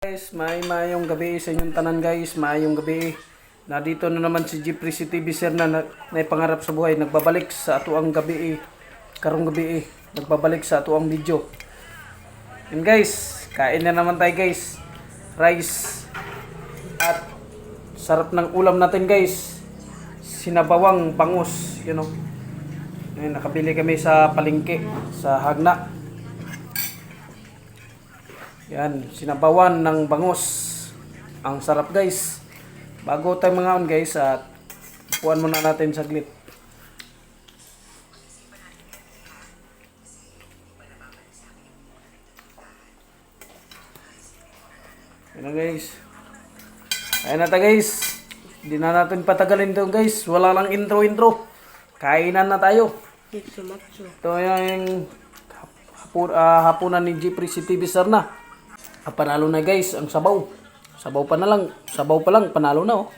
Guys, mayong gabi sa inyong tanan guys, mayong gabi. Dito na naman si Jeffrey si TV Sir na pangarap sa buhay, nagbabalik sa ato ang gabi karong gabi nagbabalik sa ato ang video. And guys, kain na naman tayo guys. Rice at sarap ng ulam natin guys. Sinabawang bangus, you know. Ngayon, nakabili kami sa palengke, sa Hagna. Yan, sinabawan ng bangus. Ang sarap guys. Bago tayo mga on guys, at upuan muna natin saglit. Yan na guys. Ayan na ta guys. Hindi na natin patagalin to guys. Wala lang intro. Kainan na tayo. Ito yung hapunan ni Jeffrey si TV Sir na. Panalo na guys ang sabaw. Sabaw pa lang, panalo na oh.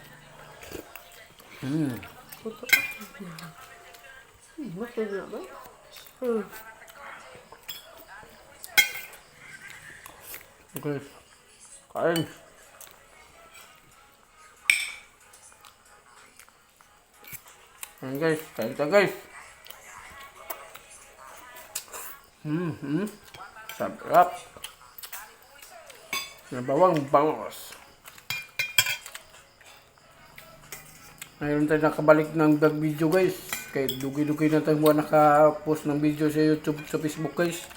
Okay. Kain. Ayan guys, kain ta guys. Sarap. Nabawang bangus. Mayroon tayo nakabalik ng vlog video guys. Kaya dugi-dugi na tayo buwan naka-post ng video sa YouTube, sa Facebook guys.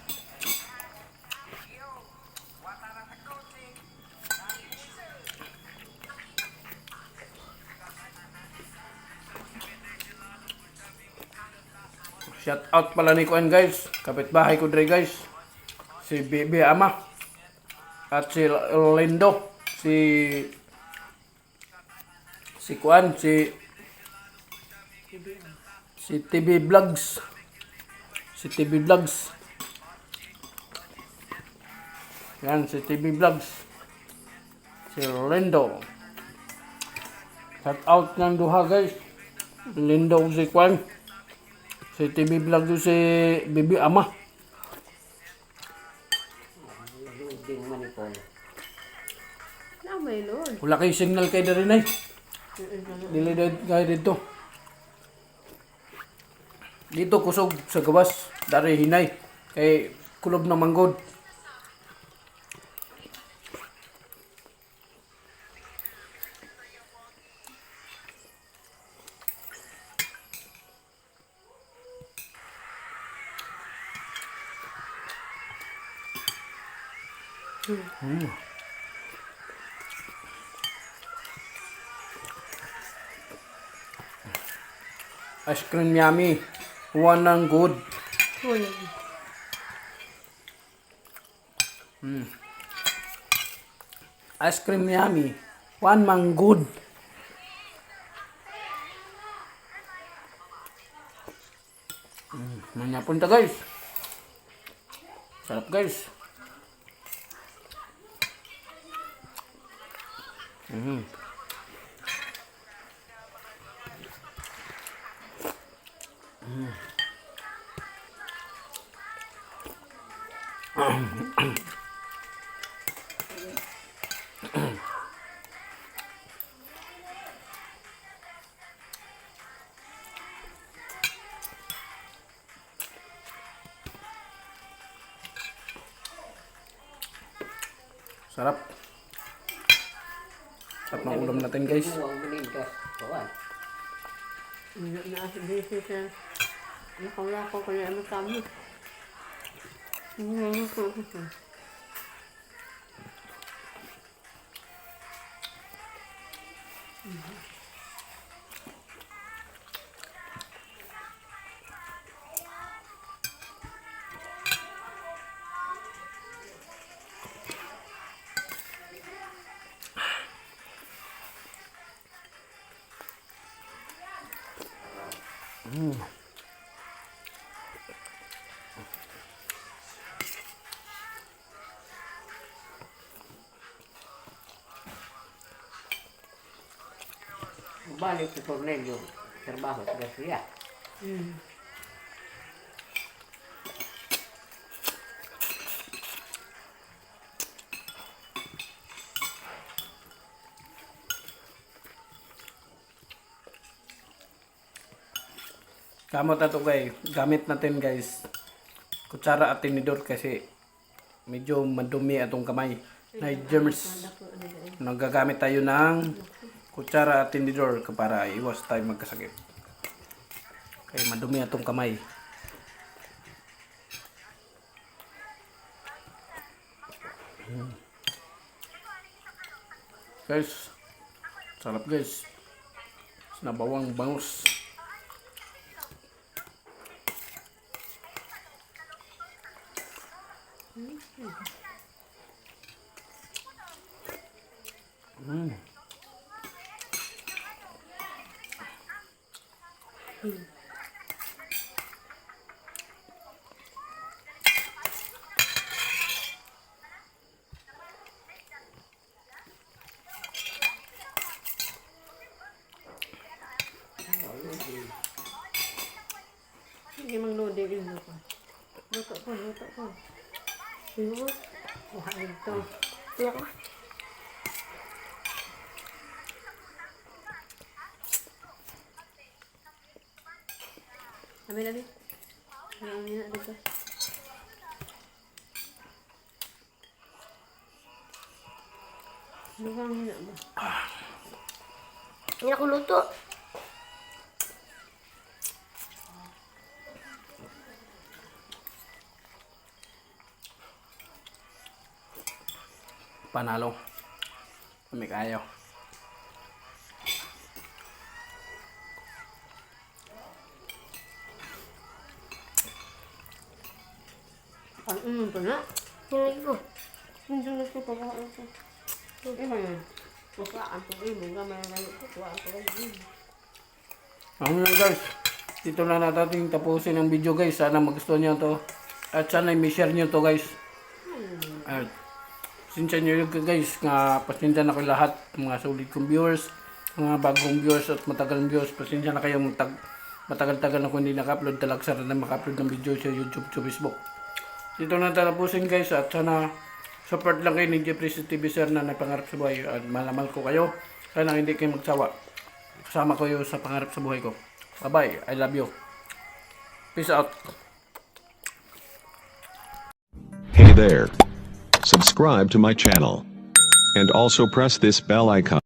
Shout out pala ni Kuan guys. Kapitbahay ko dre guys. Si Bebe Ama. At si Lindo, si Kuan, si TV Vlogs. Si TV Vlogs. Yan, si TV Vlogs. Si Lindo. Shout out ng duha guys. Lindo si Kuan. Si TV Vlogs si Bibi Ama. Wala kayo signal kayo na rin ay. Dili kayo dito. Dito kusog sa gawas. Dari hinay. Kay kulob na manggod. Ice cream yummy. One ang good. Ice cream yummy. One mang good. Manyapon ta guys. Sarap guys. Sarap. Sarap ng ulam natin guys. Balik sa Cornelio, trabaho sa Garcia. Kamot na to guys. Gamit natin guys. Kutsara at tinidor kasi medyo madumi atong kamay. Na germs. Nagagamit tayo ng kutsara at tinidor para iwas tayo magkasakit. Kaya madumi atong kamay. Guys, sarap guys. Sinabawang bangus. Hindi maglodi din ako. Luto ko. Sino? Wah, ito. Tiyak ko. Labi. Ngayon na dito. Lugang na ba? Hindi ako luto. Panalo. Kami kayo. Pa na. Hindi ko. Hindi ko pa ba ako. Ano yan? Masaan po rin. Mga may kukuhaan ko rin. Ano guys, dito na natin tapusin ang video guys. Sana magustuhan nyo to. At sana i-share nyo to guys. At sinsya nyo yun guys, nga pasensya na kayo lahat, mga solid kong viewers, mga bagong viewers at matagal viewers. Pasensya na kayo matagal-tagal ako hindi naka-upload. Talagsara na maka-upload ng video sa YouTube, sa Facebook. Dito na tapusin guys, at sana support lang kayo ni Jeffrey TV Sir na napangarap sa buhay. At malamal ko kayo, sana hindi kayo magsawa. Kasama ko yun sa pangarap sa buhay ko. Bye bye, I love you. Peace out. Hey there. Subscribe to my channel. And also press this bell icon.